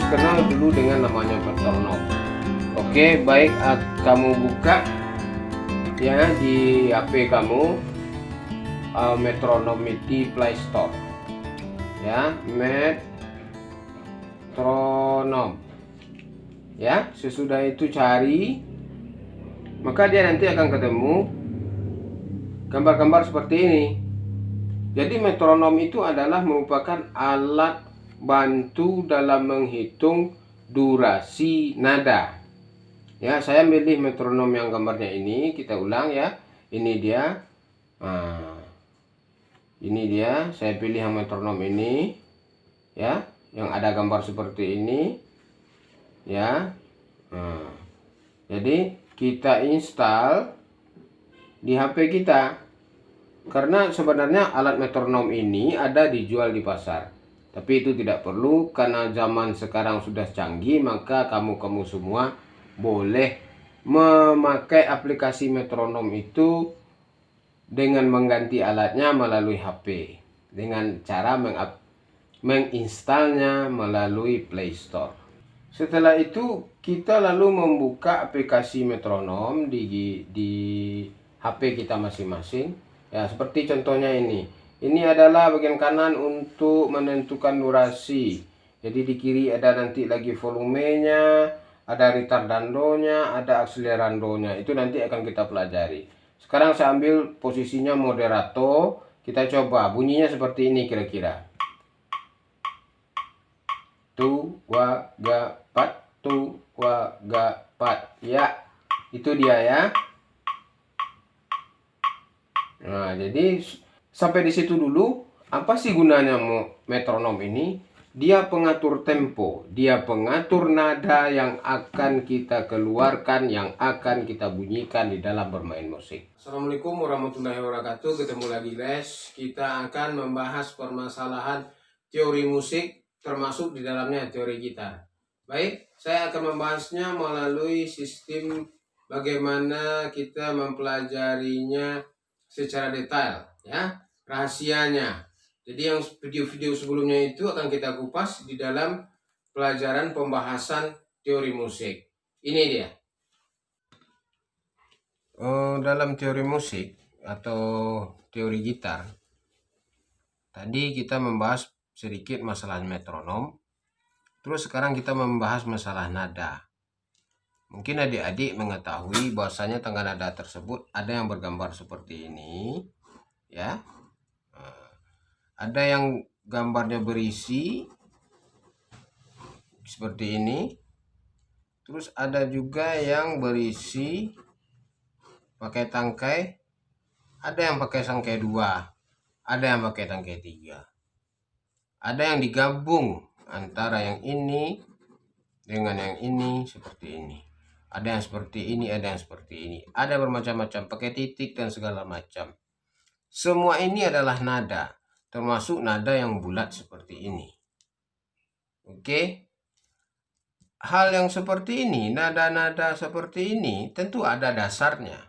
harus kenal dulu dengan namanya metronom. Oke, baik, kamu buka ya di HP kamu metronom di Play Store ya, metronom ya. Sesudah itu cari, maka dia nanti akan ketemu gambar-gambar seperti ini. Jadi metronom itu adalah merupakan alat bantu dalam menghitung durasi nada. Ya, saya milih metronom yang gambarnya ini. Kita ulang ya. Ini dia. Nah, ini dia. Saya pilih yang metronom ini. Ya, yang ada gambar seperti ini. Ya. Nah, jadi kita install di HP kita. Karena sebenarnya alat metronom ini ada dijual di pasar. Tapi itu tidak perlu karena zaman sekarang sudah canggih, maka kamu semua boleh memakai aplikasi metronom itu dengan mengganti alatnya melalui HP. Dengan cara menginstalnya melalui Play Store. Setelah itu kita lalu membuka aplikasi metronom di HP kita masing-masing. Ya, seperti contohnya ini. Ini adalah bagian kanan untuk menentukan durasi. Jadi di kiri ada nanti lagi volumenya, ada retardandonya, ada accelerandonya. Itu nanti akan kita pelajari. Sekarang saya ambil posisinya moderato. Kita coba bunyinya seperti ini kira-kira. Tu, wa, ga, pat, tu, wa, ga, pat. Ya, itu dia ya. Nah, jadi sampai di situ dulu. Apa sih gunanya metronom ini? Dia pengatur tempo, dia pengatur nada yang akan kita keluarkan, yang akan kita bunyikan di dalam bermain musik. Assalamualaikum warahmatullahi wabarakatuh. Ketemu lagi guys. Kita akan membahas permasalahan teori musik, termasuk di dalamnya teori gitar. Baik, saya akan membahasnya melalui sistem bagaimana kita mempelajarinya secara detail ya, rahasianya. Jadi yang video-video sebelumnya itu akan kita kupas di dalam pelajaran pembahasan teori musik. Ini dia. Dalam teori musik atau teori gitar, tadi kita membahas sedikit masalah metronom. Terus sekarang kita membahas masalah nada. Mungkin adik-adik mengetahui bahwasanya tangga nada tersebut ada yang bergambar seperti ini, ya. Ada yang gambarnya berisi seperti ini. Terus ada juga yang berisi pakai tangkai. Ada yang pakai tangkai 2, ada yang pakai tangkai 3. Ada yang digabung antara yang ini dengan yang ini seperti ini. Ada yang seperti ini, ada yang seperti ini. Ada bermacam-macam, pakai titik dan segala macam. Semua ini adalah nada, termasuk nada yang bulat seperti ini. Oke? Hal yang seperti ini, nada-nada seperti ini, tentu ada dasarnya.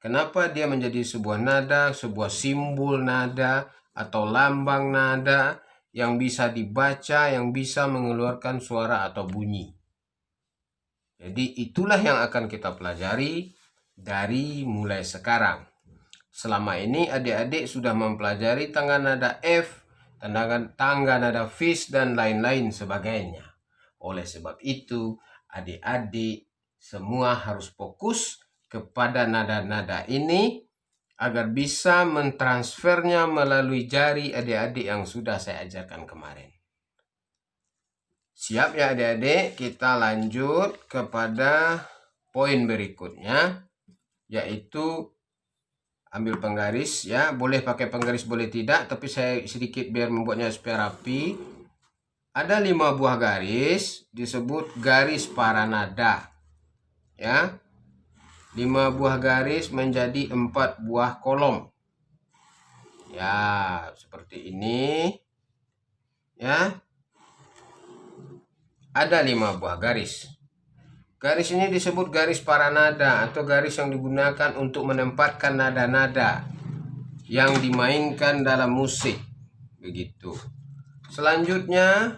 Kenapa dia menjadi sebuah nada, sebuah simbol nada, atau lambang nada yang bisa dibaca, yang bisa mengeluarkan suara atau bunyi. Jadi itulah yang akan kita pelajari dari mulai sekarang. Selama ini adik-adik sudah mempelajari tangga nada F, tangga nada fis, dan lain-lain sebagainya. Oleh sebab itu, adik-adik semua harus fokus kepada nada-nada ini agar bisa mentransfernya melalui jari adik-adik yang sudah saya ajarkan kemarin. Siap ya adik-adik, kita lanjut kepada poin berikutnya, yaitu ambil penggaris ya. Boleh pakai penggaris, boleh tidak, tapi saya sedikit biar membuatnya supaya rapi. Ada 5 buah garis, disebut garis para nada ya. 5 buah garis menjadi 4 buah kolom ya, seperti ini ya. Ada 5 buah garis. Garis ini disebut garis para nada atau garis yang digunakan untuk menempatkan nada-nada yang dimainkan dalam musik. Begitu. Selanjutnya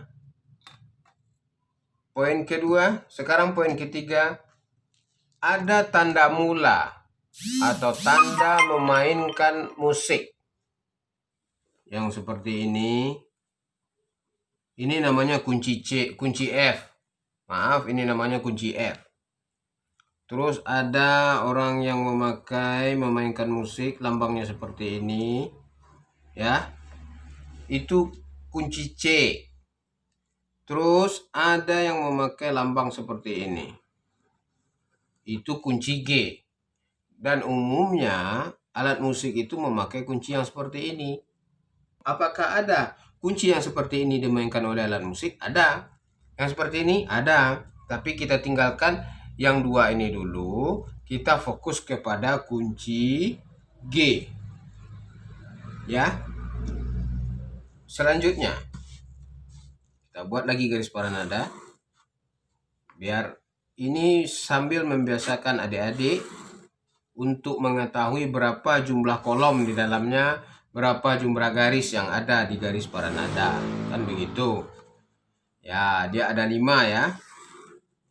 poin kedua. Sekarang poin ketiga, ada tanda mula atau tanda memainkan musik yang seperti ini. Ini namanya kunci C, kunci F. Maaf, ini namanya kunci F. Terus ada orang yang memainkan musik, lambangnya seperti ini, ya. Itu kunci C. Terus ada yang memakai lambang seperti ini. Itu kunci G. Dan umumnya alat musik itu memakai kunci yang seperti ini. Apakah ada kunci yang seperti ini dimainkan oleh alat musik? Ada. Yang seperti ini ada. Tapi kita tinggalkan yang dua ini dulu. Kita fokus kepada kunci G. Ya. Selanjutnya, kita buat lagi garis paranada. Biar ini sambil membiasakan adik-adik untuk mengetahui berapa jumlah kolom di dalamnya, berapa jumlah garis yang ada di garis paranada. Kan begitu. Ya, dia ada 5 ya.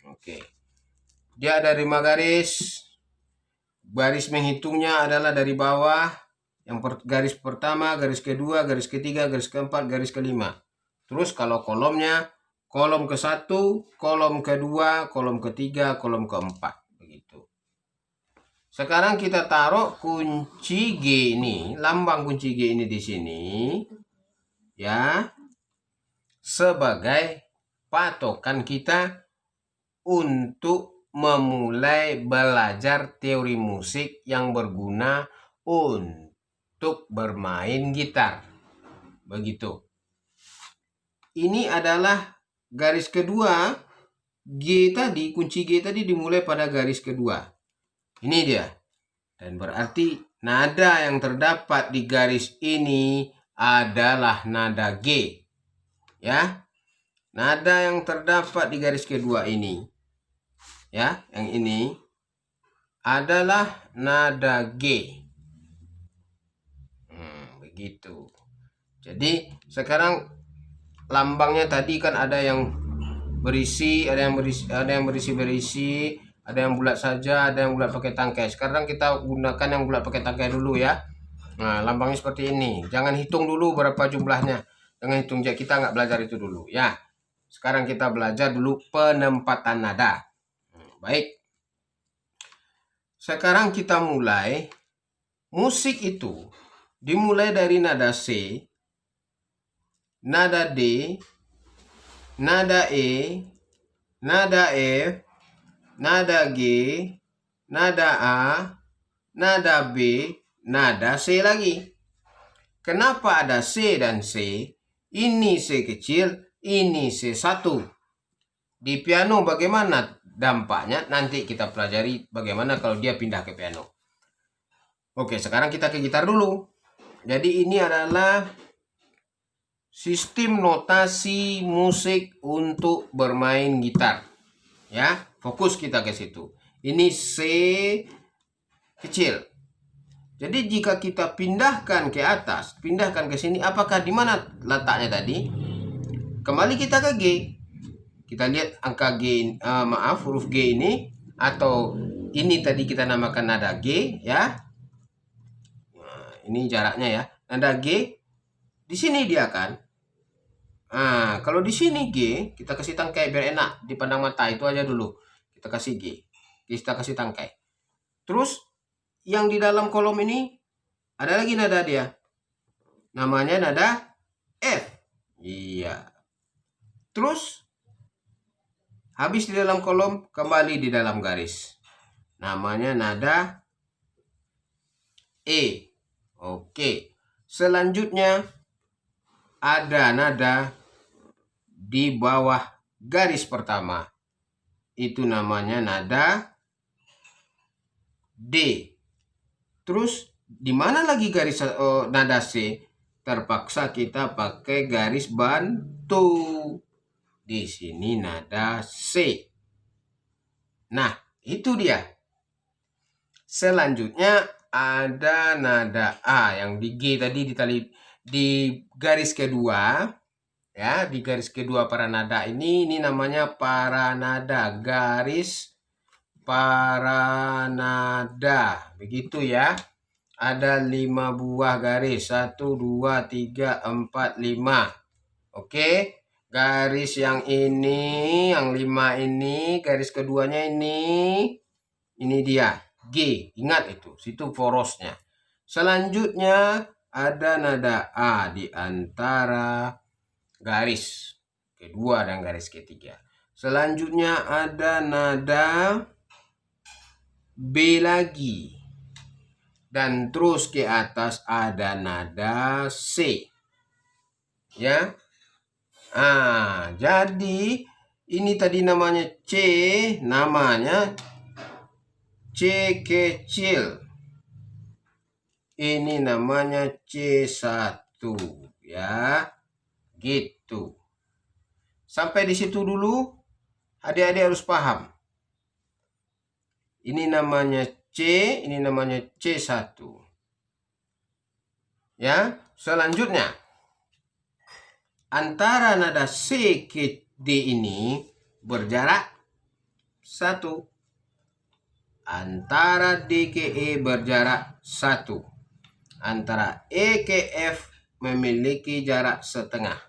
Oke. Dia ada 5 garis. Garis menghitungnya adalah dari bawah. Garis pertama, garis kedua, garis ketiga, garis keempat, garis kelima. Terus kalau kolomnya, kolom ke-1, kolom kedua, kolom ketiga, kolom keempat. Begitu. Sekarang kita taruh kunci G ini, lambang kunci G ini di sini. Ya. Sebagai patokan kita untuk memulai belajar teori musik yang berguna untuk bermain gitar. Begitu. Ini adalah garis kedua. G tadi, kunci G tadi dimulai pada garis kedua. Ini dia. Dan berarti nada yang terdapat di garis ini adalah nada G. Ya. Nada yang terdapat di garis kedua ini, ya, yang ini adalah nada G. Begitu. Jadi sekarang lambangnya tadi kan ada yang berisi, ada yang berisi, ada yang bulat saja, ada yang bulat pakai tangkai. Sekarang kita gunakan yang bulat pakai tangkai dulu ya. Nah, lambangnya seperti ini. Jangan hitung dulu berapa jumlahnya. Jangan hitung, kita nggak belajar itu dulu ya. Sekarang kita belajar dulu penempatan nada. Baik. Sekarang kita mulai. Musik itu dimulai dari nada C, nada D, nada E, nada F, nada G, nada A, nada B, nada C lagi. Kenapa ada C dan C? Ini C kecil, ini C1. Di piano bagaimana dampaknya? Nanti kita pelajari bagaimana kalau dia pindah ke piano. Oke, sekarang kita ke gitar dulu. Jadi ini adalah sistem notasi musik untuk bermain gitar. Ya, fokus kita ke situ. Ini C kecil. Jadi jika kita pindahkan ke atas, pindahkan ke sini, apakah di mana letaknya tadi? Kembali kita ke G. Kita lihat angka G, huruf G ini, atau ini tadi kita namakan nada G, ya. Nah, ini jaraknya ya. Nada G di sini dia kan. Nah, kalau di sini G, kita kasih tangkai biar enak dipandang mata, itu aja dulu. Kita kasih G. Kita kasih tangkai. Terus yang di dalam kolom ini ada lagi nada dia. Namanya nada F. Iya. Terus habis di dalam kolom, kembali di dalam garis. Namanya nada E. Oke. Selanjutnya ada nada di bawah garis pertama. Itu namanya nada D. Terus di mana lagi garis nada C? Terpaksa kita pakai garis bantu. Di sini nada C. Nah, itu dia. Selanjutnya ada nada A yang di G tadi di garis kedua, Ya, di garis kedua paranada ini namanya paranada, garis paranada. Begitu ya. Ada 5 buah garis, 1 2 3 4 5. Oke. Garis yang ini, yang 5 ini, garis keduanya ini dia G. Ingat itu, situ porosnya. Selanjutnya ada nada A di antara garis kedua dan garis ketiga. Selanjutnya ada nada B lagi. Dan terus ke atas ada nada C. Ya. Jadi ini tadi namanya C, namanya C kecil. Ini namanya C1 ya. Gitu. Sampai di situ dulu adik-adik harus paham. Ini namanya C, ini namanya C1. Ya, selanjutnya antara nada C ke D ini berjarak 1. Antara D ke E berjarak 1. Antara E ke F memiliki jarak setengah.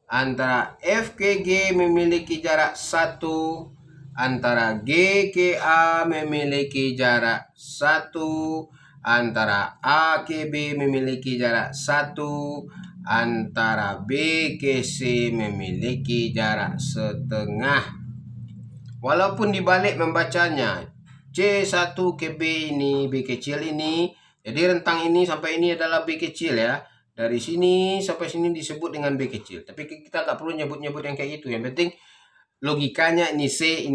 Antara F ke G memiliki jarak 1. Antara G ke A memiliki jarak 1. Antara A ke B memiliki jarak 1. Antara B ke C memiliki jarak setengah. Walaupun dibalik membacanya, C1 ke B ini, B kecil ini, jadi rentang ini sampai ini adalah B kecil ya. Dari sini sampai sini disebut dengan B kecil. Tapi kita nggak perlu nyebut-nyebut yang kayak gitu. Yang penting logikanya ini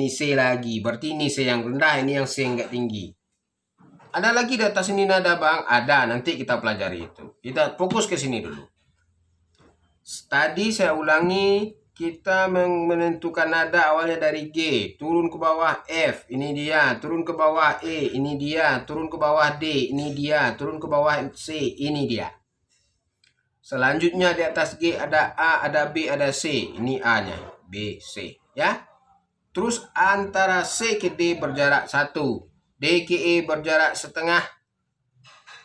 C lagi. Berarti ini C yang rendah, ini yang C yang nggak tinggi. Ada lagi di atas ini nada bang? Ada, nanti kita pelajari itu. Kita fokus ke sini dulu. Tadi saya ulangi, kita menentukan nada awalnya dari G, turun ke bawah F, ini dia, turun ke bawah E, ini dia, turun ke bawah D, ini dia, turun ke bawah C, ini dia. Selanjutnya di atas G ada A, ada B, ada C, ini A-nya, B, C, ya. Terus antara C ke D berjarak 1, D ke E berjarak setengah,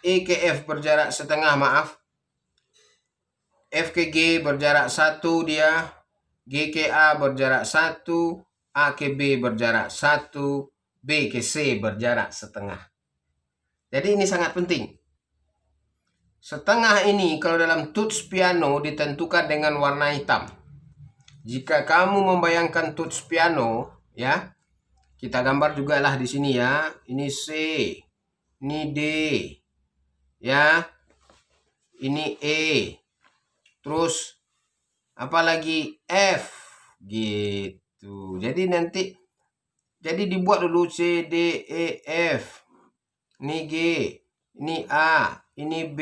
E ke F berjarak setengah, maaf. F ke G berjarak 1 dia, G ke A berjarak 1, A ke B berjarak 1, B ke C berjarak setengah. Jadi ini sangat penting. Setengah ini kalau dalam tuts piano ditentukan dengan warna hitam. Jika kamu membayangkan tuts piano, ya, kita gambar juga lah di sini ya. Ini C, ini D, ya, ini E, terus apalagi F, gitu. Jadi nanti dibuat dulu C D E F, ini G, ini A, ini B,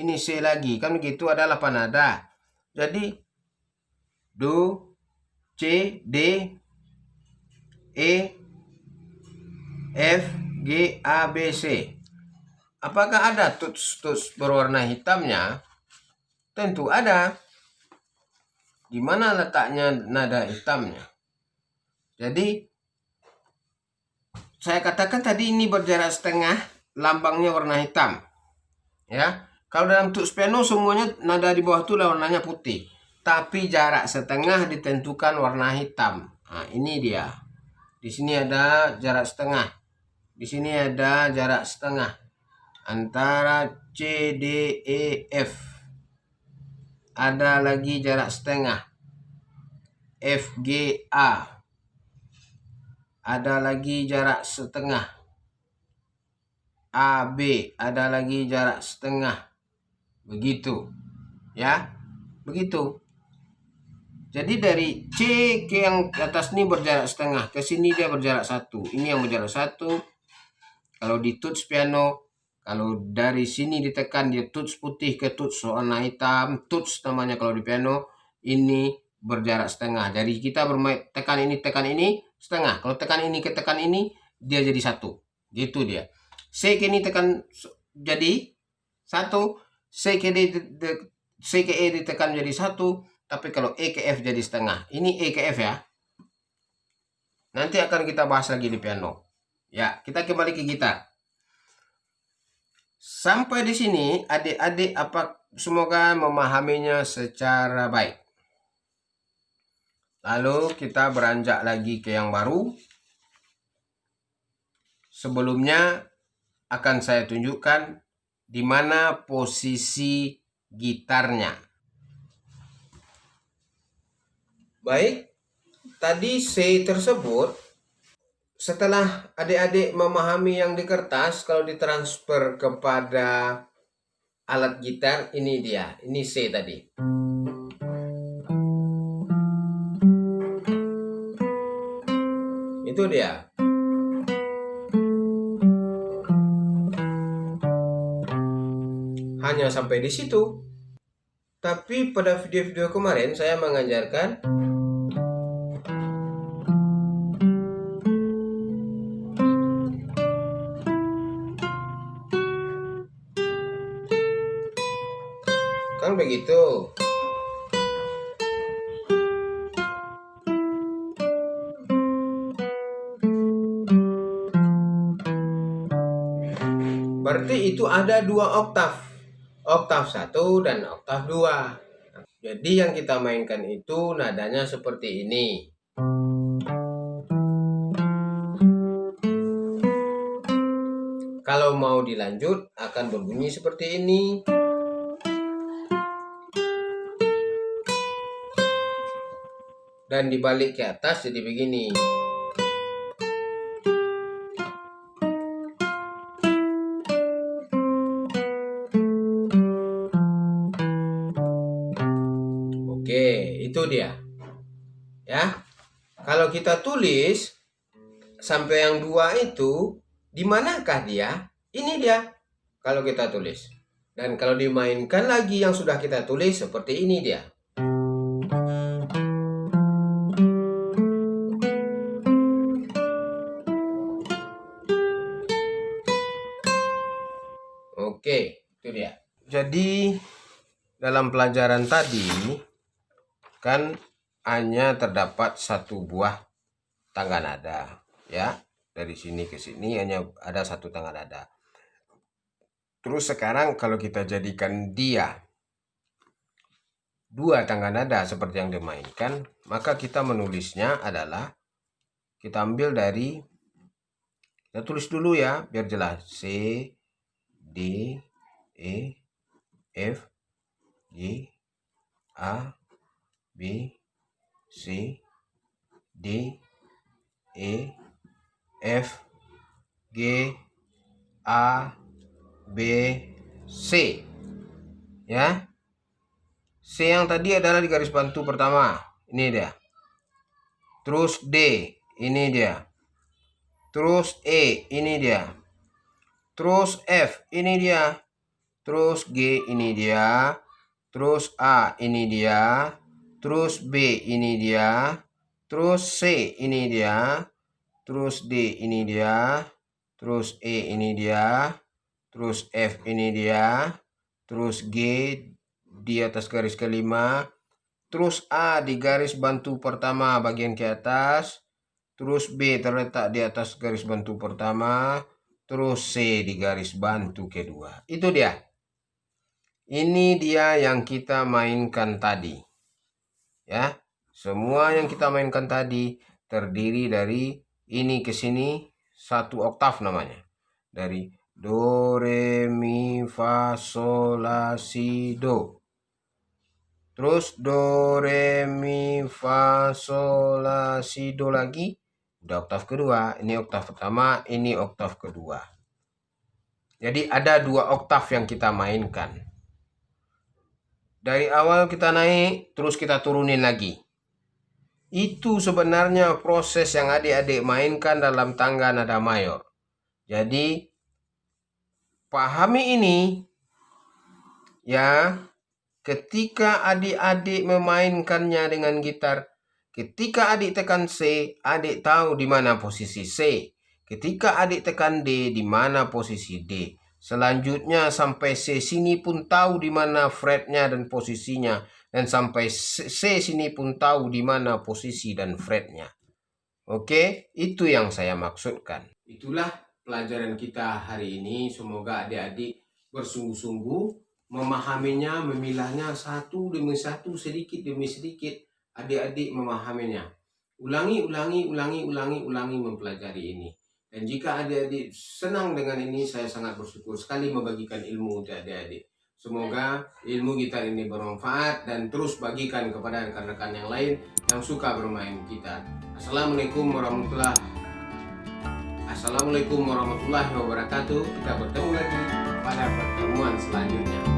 ini C lagi, kan gitu, ada 8 nada. Jadi Do, C, D, E, F, G, A, B, C. Apakah ada tuts berwarna hitamnya? Tentu ada. Di mana letaknya nada hitamnya? Jadi saya katakan tadi ini berjarak setengah, lambangnya warna hitam. Ya, kalau dalam tuts piano semuanya nada di bawah itu warnanya putih, tapi jarak setengah ditentukan warna hitam. Nah, ini dia. Di sini ada jarak setengah. Di sini ada jarak setengah antara C, D, E, F. Ada lagi jarak setengah F, G, A. Ada lagi jarak setengah A, B. Ada lagi jarak setengah. Begitu. Ya. Begitu. Jadi dari C ke yang atas ini berjarak setengah. Ke sini dia berjarak 1. Ini yang berjarak 1. Kalau di tuts piano, kalau dari sini ditekan dia tuts putih ke tuts warna hitam. Tuts namanya kalau di piano. Ini berjarak setengah. Jadi kita bermain tekan ini setengah. Kalau tekan ini ke tekan ini, dia jadi 1. Gitu dia. C ke ini tekan jadi 1. C ke D C ke E ditekan jadi 1, tapi kalau E ke F jadi setengah. Ini E ke F ya. Nanti akan kita bahas lagi di piano. Ya, kita kembali ke gitar. Sampai di sini adik-adik semoga memahaminya secara baik. Lalu kita beranjak lagi ke yang baru. Sebelumnya akan saya tunjukkan di mana posisi gitarnya. Baik, tadi C tersebut setelah adik-adik memahami yang di kertas, kalau ditransfer kepada alat gitar, ini dia, ini C tadi. Itu dia. Hanya sampai di situ. Tapi pada video-video kemarin saya mengajarkan kan begitu. Berarti itu ada 2 oktav. Oktav 1 dan oktav 2. Jadi yang kita mainkan itu nadanya seperti ini. Kalau mau dilanjut akan berbunyi seperti ini. Dan dibalik ke atas jadi begini. Oke, itu dia. Ya. Kalau kita tulis sampai yang 2 itu, di manakah dia? Ini dia. Kalau kita tulis. Dan kalau dimainkan lagi yang sudah kita tulis seperti ini dia. Oke, itu dia. Jadi dalam pelajaran tadi kan hanya terdapat 1 buah tangga nada, ya. Dari sini ke sini hanya ada 1 tangga nada. Terus sekarang kalau kita jadikan dia 2 tangga nada seperti yang dimainkan, maka kita menulisnya adalah kita ambil dari, kita tulis dulu ya biar jelas. C, D, E, F, G, A, B, C, D, E, F, G, A, B, C. Ya. C yang tadi adalah di garis bantu pertama. Ini dia. Terus D, ini dia. Terus E, ini dia. Terus F, ini dia. Terus G, ini dia. Terus A, ini dia. Terus B, ini dia. Terus C, ini dia. Terus D, ini dia. Terus E, ini dia. Terus F, ini dia. Terus G di atas garis kelima. Terus A di garis bantu pertama bagian ke atas. Terus B terletak di atas garis bantu pertama. Terus C di garis bantu kedua. Itu dia. Ini dia yang kita mainkan tadi. Ya, semua yang kita mainkan tadi terdiri dari ini ke sini 1 oktav namanya. Dari do, re, mi, fa, sol, la, si, do. Terus do, re, mi, fa, sol, la, si, do lagi. Udah oktav kedua. Ini oktav pertama, ini oktav kedua. Jadi ada 2 oktav yang kita mainkan. Dari awal kita naik, terus kita turunin lagi. Itu sebenarnya proses yang adik-adik mainkan dalam tangga nada mayor. Jadi, pahami ini, ya. Ketika adik-adik memainkannya dengan gitar, ketika adik tekan C, adik tahu di mana posisi C. Ketika adik tekan D, di mana posisi D. Selanjutnya sampai C sini pun tahu di mana fretnya dan posisinya. Dan sampai C sini pun tahu di mana posisi dan fretnya. Oke, itu yang saya maksudkan. Itulah pelajaran kita hari ini. Semoga adik-adik bersungguh-sungguh memahaminya, memilahnya satu demi satu, sedikit demi sedikit. Adik-adik memahaminya. Ulangi mempelajari ini. Dan jika adik-adik senang dengan ini, saya sangat bersyukur sekali membagikan ilmu untuk adik-adik. Semoga ilmu kita ini bermanfaat dan terus bagikan kepada rekan-rekan yang lain yang suka bermain gitar. Assalamualaikum warahmatullahi wabarakatuh. Kita bertemu lagi pada pertemuan selanjutnya.